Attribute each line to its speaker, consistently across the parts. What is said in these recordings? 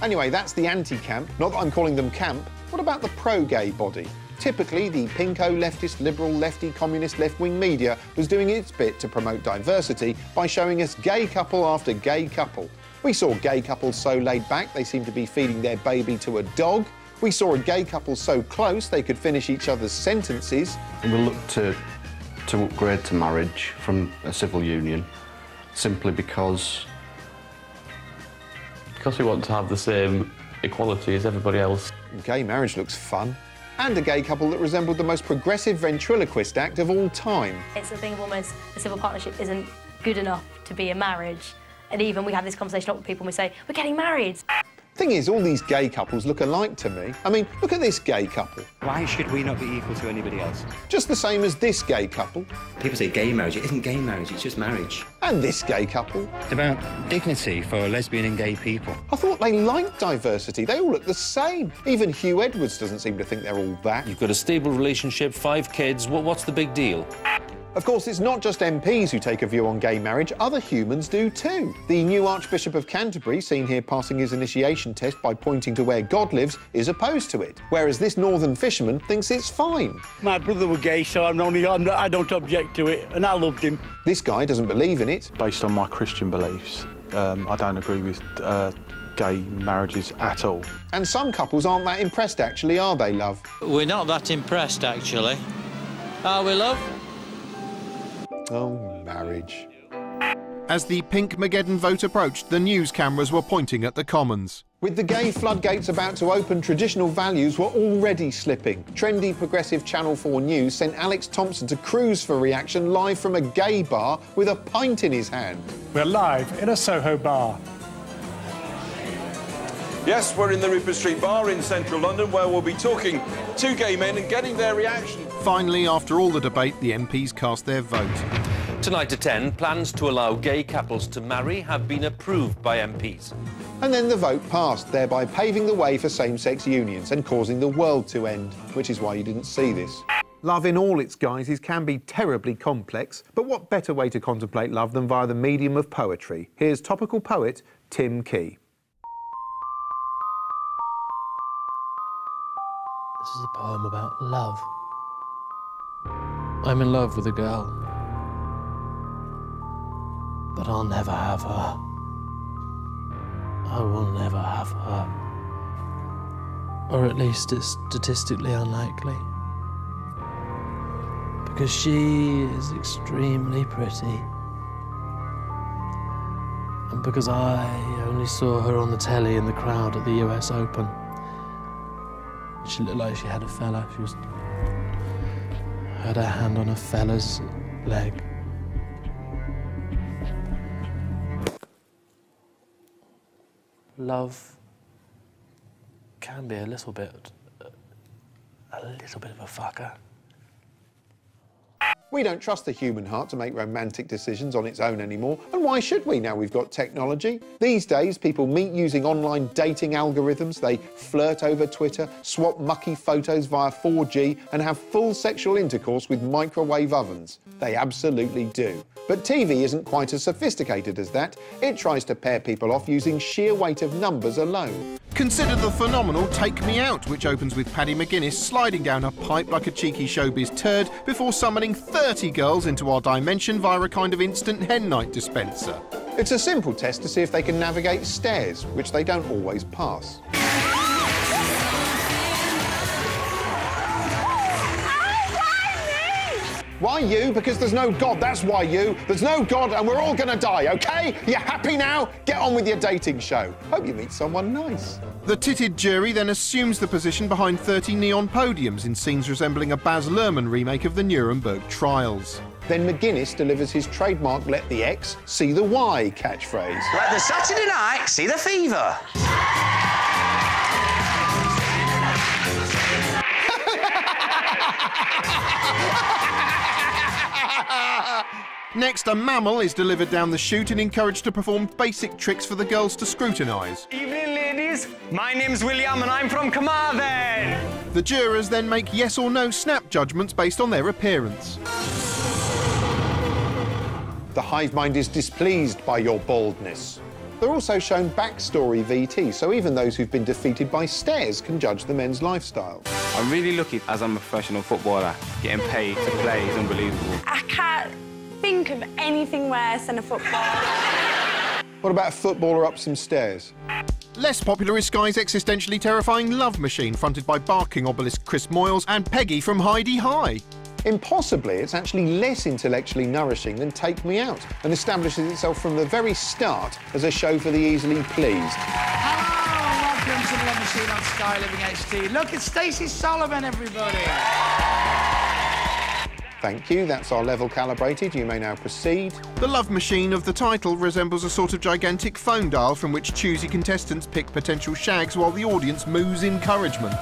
Speaker 1: Anyway, that's the anti-camp. Not that I'm calling them camp. What about the pro-gay body? Typically, the pinko, leftist, liberal, lefty, communist, left-wing media was doing its bit to promote diversity by showing us gay couple after gay couple. We saw gay couples so laid back they seemed to be feeding their baby to a dog. We saw a gay couple so close they could finish each other's sentences.
Speaker 2: We look to upgrade to marriage from a civil union simply because
Speaker 3: we want to have the same equality as everybody else.
Speaker 1: Gay marriage looks fun. And a gay couple that resembled the most progressive ventriloquist act of all time.
Speaker 4: It's a thing of almost a civil partnership isn't good enough to be a marriage. And even we have this conversation with people and we say, we're getting married.
Speaker 1: Thing is, all these gay couples look alike to me. I mean, look at this gay couple.
Speaker 5: Why should we not be equal to anybody else?
Speaker 1: Just the same as this gay couple.
Speaker 5: People say gay marriage. It isn't gay marriage, it's just marriage.
Speaker 1: And this gay couple.
Speaker 5: It's about dignity for lesbian and gay people.
Speaker 1: I thought they liked diversity. They all look the same. Even Hugh Edwards doesn't seem to think they're all that.
Speaker 6: You've got a stable relationship, 5 kids. What's the big deal?
Speaker 1: Of course, it's not just MPs who take a view on gay marriage, other humans do too. The new Archbishop of Canterbury, seen here passing his initiation test by pointing to where God lives, is opposed to it, whereas this northern fisherman thinks it's fine.
Speaker 7: My brother was gay, so I don't object to it, and I loved him.
Speaker 1: This guy doesn't believe in it.
Speaker 8: Based on my Christian beliefs, I don't agree with gay marriages at all.
Speaker 1: And some couples aren't that impressed, actually, are they, love?
Speaker 9: We're not that impressed, actually. Are we, love?
Speaker 1: Oh, marriage.
Speaker 10: As the Pink Mageddon vote approached, the news cameras were pointing at the Commons.
Speaker 1: With the gay floodgates about to open, traditional values were already slipping. Trendy progressive Channel 4 News sent Alex Thompson to cruise for reaction live from a gay bar with a pint in his hand.
Speaker 11: We're live in a Soho bar.
Speaker 12: Yes, we're in the Rupert Street Bar in central London, where we'll be talking to gay men and getting their reaction.
Speaker 10: Finally, after all the debate, the MPs cast their vote.
Speaker 6: Tonight at 10, plans to allow gay couples to marry have been approved by MPs.
Speaker 1: And then the vote passed, thereby paving the way for same-sex unions and causing the world to end, which is why you didn't see this. Love in all its guises can be terribly complex, but what better way to contemplate love than via the medium of poetry? Here's topical poet Tim Key.
Speaker 13: This is a poem about love. I'm in love with a girl, but I'll never have her. I will never have her. Or at least it's statistically unlikely. Because she is extremely pretty. And because I only saw her on the telly in the crowd at the US Open. She looked like she had a fella. She had her hand on a fella's leg. Love can be a little bit of a fucker.
Speaker 1: We don't trust the human heart to make romantic decisions on its own anymore, and why should we now we've got technology? These days, people meet using online dating algorithms, they flirt over Twitter, swap mucky photos via 4G, and have full sexual intercourse with microwave ovens. They absolutely do. But TV isn't quite as sophisticated as that. It tries to pair people off using sheer weight of numbers alone.
Speaker 10: Consider the phenomenal Take Me Out, which opens with Paddy McGuinness sliding down a pipe like a cheeky showbiz turd before summoning 30 girls into our dimension via a kind of instant hen night dispenser.
Speaker 1: It's a simple test to see if they can navigate stairs, which they don't always pass. Why you? Because there's no God, that's why you. There's no God and we're all gonna die, OK? You happy now? Get on with your dating show. Hope you meet someone nice.
Speaker 10: The titted jury then assumes the position behind 30 neon podiums in scenes resembling a Baz Luhrmann remake of the Nuremberg trials.
Speaker 1: Then McGuinness delivers his trademark let the X see the Y catchphrase.
Speaker 14: Let the Saturday night see the fever.
Speaker 10: Next, a mammal is delivered down the chute and encouraged to perform basic tricks for the girls to scrutinise.
Speaker 15: Evening, ladies. My name's William and I'm from Carmarthen.
Speaker 10: The jurors then make yes or no snap judgments based on their appearance.
Speaker 1: The hive mind is displeased by your baldness. They're also shown backstory VT, so even those who've been defeated by stairs can judge the men's lifestyle.
Speaker 16: I'm really lucky as I'm a professional footballer. Getting paid to play is unbelievable.
Speaker 17: I can't think of anything worse than a footballer.
Speaker 1: What about a footballer up some stairs?
Speaker 10: Less popular is Sky's existentially terrifying Love Machine, fronted by barking obelisk Chris Moyles and Peggy from Heidi High.
Speaker 1: Impossibly, it's actually less intellectually nourishing than Take Me Out, and establishes itself from the very start as a show for the easily pleased.
Speaker 18: Hello, welcome to the Love Machine on Sky Living HD. Look, it's Stacey Solomon, everybody.
Speaker 1: Thank you, that's our level calibrated. You may now proceed.
Speaker 10: The Love Machine of the title resembles a sort of gigantic phone dial from which choosy contestants pick potential shags while the audience moos encouragement.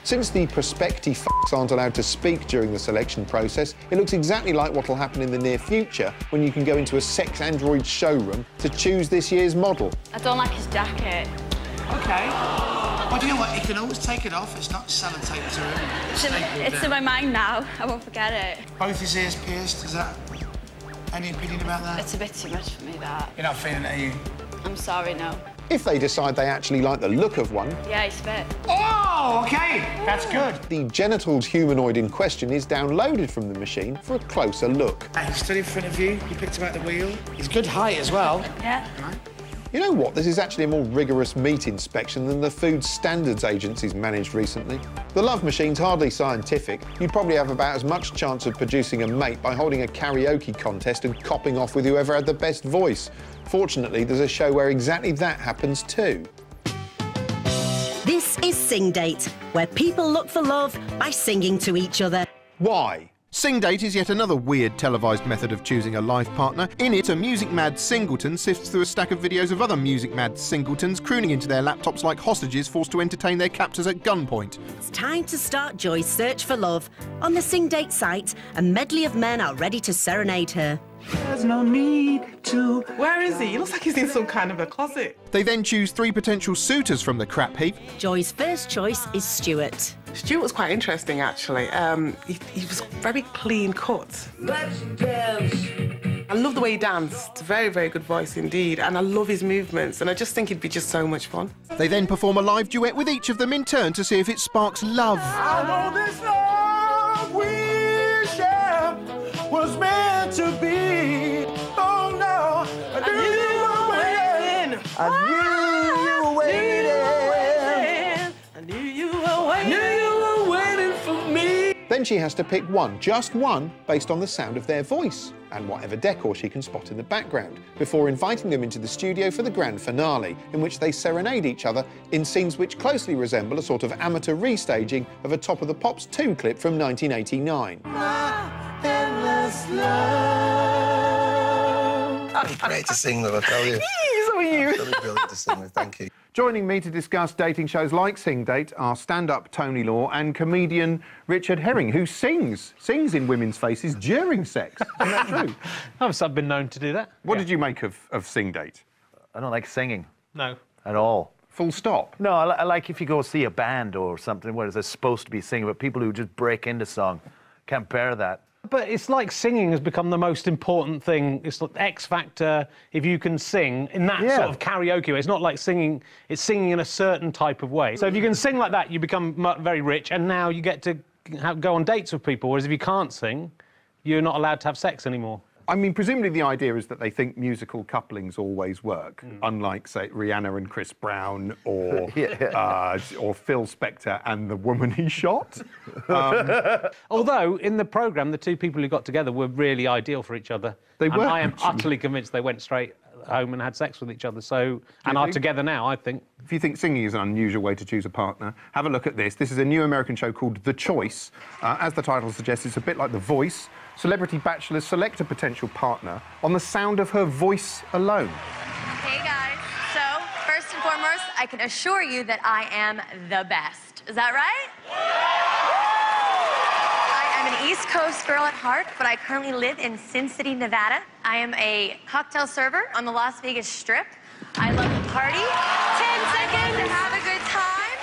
Speaker 1: Since the prospective f***s aren't allowed to speak during the selection process, it looks exactly like what'll happen in the near future when you can go into a sex android showroom to choose this year's model.
Speaker 17: I don't like his jacket.
Speaker 18: OK. Well, do you know what? He can always take it off. It's not sellotape to him.
Speaker 17: It's in my mind now. I won't forget it.
Speaker 18: Both his ears pierced. Is that... any opinion about that?
Speaker 17: It's a bit too much for me, that.
Speaker 18: You're not feeling it, are you?
Speaker 17: I'm sorry, no.
Speaker 1: If they decide they actually like the look of one...
Speaker 17: Yeah, he's fit.
Speaker 18: Oh, OK. That's good.
Speaker 1: The genitals humanoid in question is downloaded from the machine for a closer look.
Speaker 18: He stood in front of you. You picked him out the wheel. He's good height as well.
Speaker 17: Yeah.
Speaker 1: You know what? This is actually a more rigorous meat inspection than the food standards agencies managed recently. The Love Machine's hardly scientific. You'd probably have about as much chance of producing a mate by holding a karaoke contest and copping off with whoever had the best voice. Fortunately, there's a show where exactly that happens too.
Speaker 19: This is Sing Date, where people look for love by singing to each other.
Speaker 1: Why?
Speaker 10: Sing Date is yet another weird televised method of choosing a life partner. In it, a music-mad singleton sifts through a stack of videos of other music-mad singletons crooning into their laptops like hostages forced to entertain their captors at gunpoint.
Speaker 19: It's time to start Joy's search for love. On the Sing Date site, a medley of men are ready to serenade her.
Speaker 20: There's no need to... Where is he? He looks like he's in some kind of a closet.
Speaker 10: They then choose 3 potential suitors from the crap heap.
Speaker 19: Joy's first choice is Stuart.
Speaker 20: Stuart was quite interesting, actually. He was very clean cut. Let's dance. I love the way he danced. Very, very good voice indeed. And I love his movements. And I just think it'd be just so much fun.
Speaker 10: They then perform a live duet with each of them in turn to see if it sparks love.
Speaker 20: I know this love we share was meant to be. Oh no, I knew you were waiting. I knew you were waiting. I knew you were waiting. I knew you were waiting for me.
Speaker 1: Then she has to pick one, just one, based on the sound of their voice and whatever decor she can spot in the background, before inviting them into the studio for the grand finale, in which they serenade each other in scenes which closely resemble a sort of amateur restaging of a Top of the Pops 2 clip from 1989.
Speaker 21: Great to sing with, I tell you.
Speaker 20: So are you.
Speaker 21: Really brilliant to sing with, thank you.
Speaker 1: Joining me to discuss dating shows like Sing Date are stand-up Tony Law and comedian Richard Herring, who sings in women's faces during sex. Isn't that true?
Speaker 22: I've been known to do that.
Speaker 1: What did you make of Sing Date?
Speaker 23: I don't like singing.
Speaker 22: No.
Speaker 23: At all.
Speaker 1: Full stop?
Speaker 23: No, I like if you go see a band or something where they're supposed to be singing, but people who just break into song, can't bear that.
Speaker 22: But it's like singing has become the most important thing. It's like X Factor, if you can sing in that sort of karaoke way. It's not like singing, it's singing in a certain type of way. So if you can sing like that, you become very rich, and now you get to go on dates with people, whereas if you can't sing, you're not allowed to have sex anymore.
Speaker 1: I mean, presumably the idea is that they think musical couplings always work, unlike, say, Rihanna and Chris Brown, or Phil Spector and the woman he shot.
Speaker 22: Although, in the programme, the two people who got together were really ideal for each other.
Speaker 1: They were,
Speaker 22: I am
Speaker 1: actually.
Speaker 22: utterly convinced they went straight home and had sex with each other, and are together now, I think.
Speaker 1: If you think singing is an unusual way to choose a partner, have a look at this. This is a new American show called The Choice. As the title suggests, it's a bit like The Voice. Celebrity bachelors select a potential partner on the sound of her voice alone.
Speaker 24: Hey, guys. So, first and foremost, I can assure you that I am the best. Is that right? I am an East Coast girl at heart, but I currently live in Sin City, Nevada. I am a cocktail server on the Las Vegas Strip. I love to party. 10 seconds and have a good time.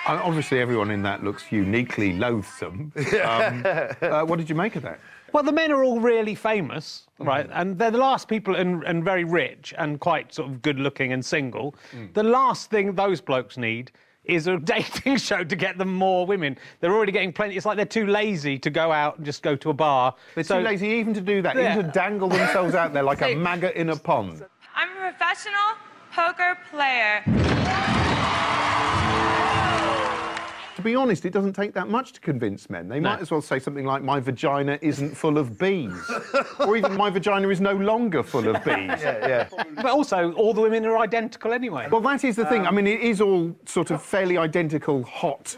Speaker 24: I
Speaker 1: Obviously, everyone in that looks uniquely loathsome. What did you make of that?
Speaker 22: Well, the men are all really famous, right? And they're the last people and very rich and quite sort of good-looking and single. The last thing those blokes need is a dating show to get them more women. They're already getting plenty. It's like they're too lazy to go out and just go to a bar.
Speaker 1: They're too lazy even to do that, even to dangle themselves out there like a maggot in a pond.
Speaker 2: I'm a professional poker player.
Speaker 1: To be honest, it doesn't take that much to convince men. They might as well say something like, my vagina isn't full of bees. Or even, my vagina is no longer full of bees.
Speaker 22: But also, all the women are identical anyway.
Speaker 1: Well, that is the thing. I mean, it is all sort of fairly identical, hot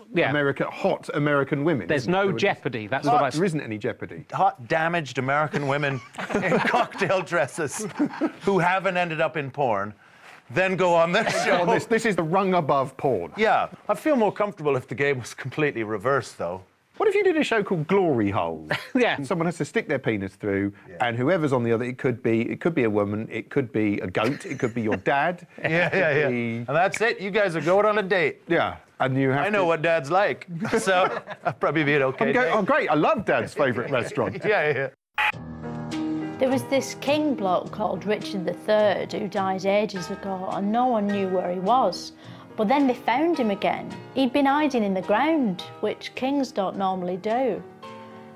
Speaker 1: American women.
Speaker 22: There's no jeopardy. That's what I say.
Speaker 1: There isn't any jeopardy.
Speaker 23: Hot, damaged American women in cocktail dresses who haven't ended up in porn. Then go on this show.
Speaker 1: This is the rung above porn.
Speaker 23: Yeah. I'd feel more comfortable if the game was completely reversed, though.
Speaker 1: What if you did a show called Glory Hole?
Speaker 22: Yeah.
Speaker 1: And someone has to stick their penis through, and whoever's on the other, it could be a woman, it could be a goat, it could be your dad.
Speaker 23: Yeah. And that's it. You guys are going on a date.
Speaker 1: Yeah. And you have
Speaker 23: I know what Dad's like, so I'll probably be an okay date.
Speaker 1: Oh, great. I love Dad's favourite restaurant.
Speaker 23: Yeah.
Speaker 3: There was this king bloke called Richard III who died ages ago and no one knew where he was. But then they found him again. He'd been hiding in the ground, which kings don't normally do.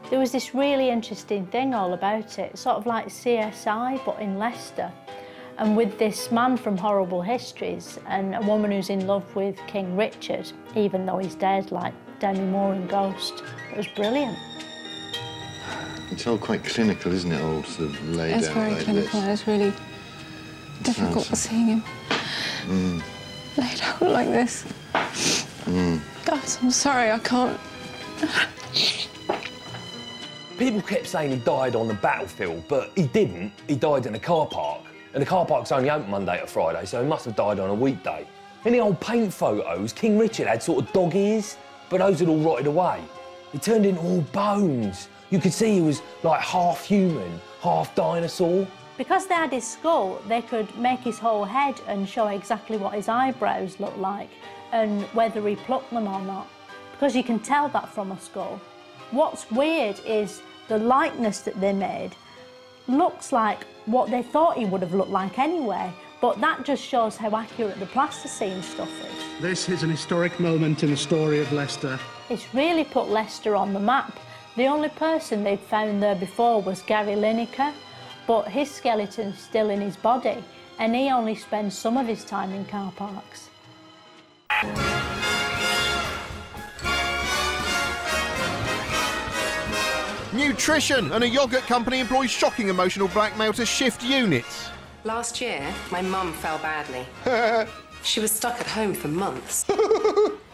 Speaker 3: There was this really interesting thing all about it, sort of like CSI, but in Leicester. And with this man from Horrible Histories and a woman who's in love with King Richard, even though he's dead, like Demi Moore in Ghost. It was brilliant.
Speaker 21: It's all quite clinical, isn't it, all sort of laid out like this?
Speaker 4: It's very clinical. It's really difficult seeing him laid out like this. Guys, I'm sorry, I can't.
Speaker 5: People kept saying he died on the battlefield, but he didn't. He died in a car park. And the car park's only open Monday to Friday, so he must have died on a weekday. In the old paint photos, King Richard had sort of dog ears, but those had all rotted away. He turned into all bones. You could see he was like half human, half dinosaur.
Speaker 3: Because they had his skull, they could make his whole head and show exactly what his eyebrows looked like and whether he plucked them or not, because you can tell that from a skull. What's weird is the likeness that they made looks like what they thought he would have looked like anyway, but that just shows how accurate the plasticine stuff is.
Speaker 25: This is an historic moment in the story of Leicester.
Speaker 3: It's really put Leicester on the map. The only person they'd found there before was Gary Lineker, but his skeleton's still in his body, and he only spends some of his time in car parks.
Speaker 10: Nutrition, and a yoghurt company employs shocking emotional blackmail to shift units.
Speaker 26: Last year, my mum fell badly. She was stuck at home for months.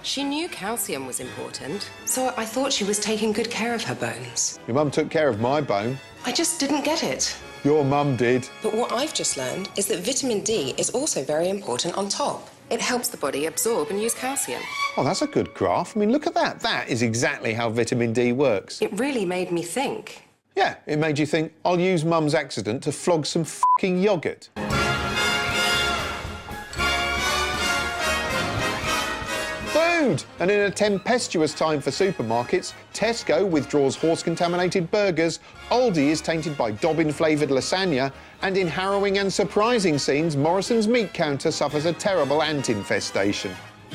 Speaker 26: She knew calcium was important, so I thought she was taking good care of her bones.
Speaker 1: Your mum took care of my bone.
Speaker 26: I just didn't get it.
Speaker 1: Your mum did.
Speaker 26: But what I've just learned is that vitamin D is also very important on top. It helps the body absorb and use calcium.
Speaker 1: Oh, that's a good graph. I mean, look at that. That is exactly how vitamin D works.
Speaker 26: It really made me think.
Speaker 1: Yeah, it made you think, I'll use Mum's accident to flog some f***ing yoghurt. Food! And in a tempestuous time for supermarkets, Tesco withdraws horse-contaminated burgers, Aldi is tainted by Dobbin-flavoured lasagna, and in harrowing and surprising scenes, Morrison's meat counter suffers a terrible ant infestation.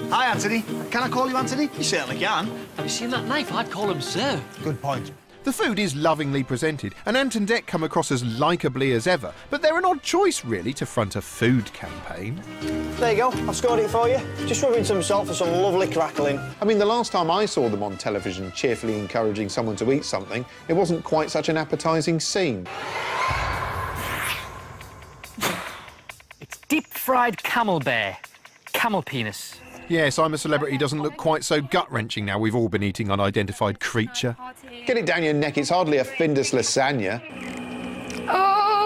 Speaker 27: Hi, Anthony. Can I call you Anthony? You certainly can.
Speaker 28: Have you seen that knife? I'd call him Sir.
Speaker 27: Good point.
Speaker 10: The food is lovingly presented, and Ant and Dec come across as likeably as ever, but they're an odd choice, really, to front a food campaign.
Speaker 27: There you go. I've scored it for you. Just rub in some salt for some lovely crackling.
Speaker 1: I mean, the last time I saw them on television cheerfully encouraging someone to eat something, it wasn't quite such an appetising scene.
Speaker 28: It's deep-fried camel bear. Camel penis.
Speaker 10: Yes, I'm a Celebrity doesn't look quite so gut-wrenching now we've all been eating unidentified creature.
Speaker 1: Get it down your neck, it's hardly a Findus lasagna.
Speaker 28: Oh!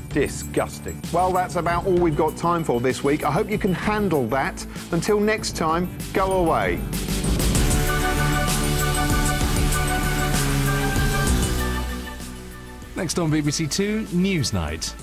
Speaker 1: Disgusting. Well, that's about all we've got time for this week. I hope you can handle that. Until next time, go away.
Speaker 29: Next on BBC Two, Newsnight.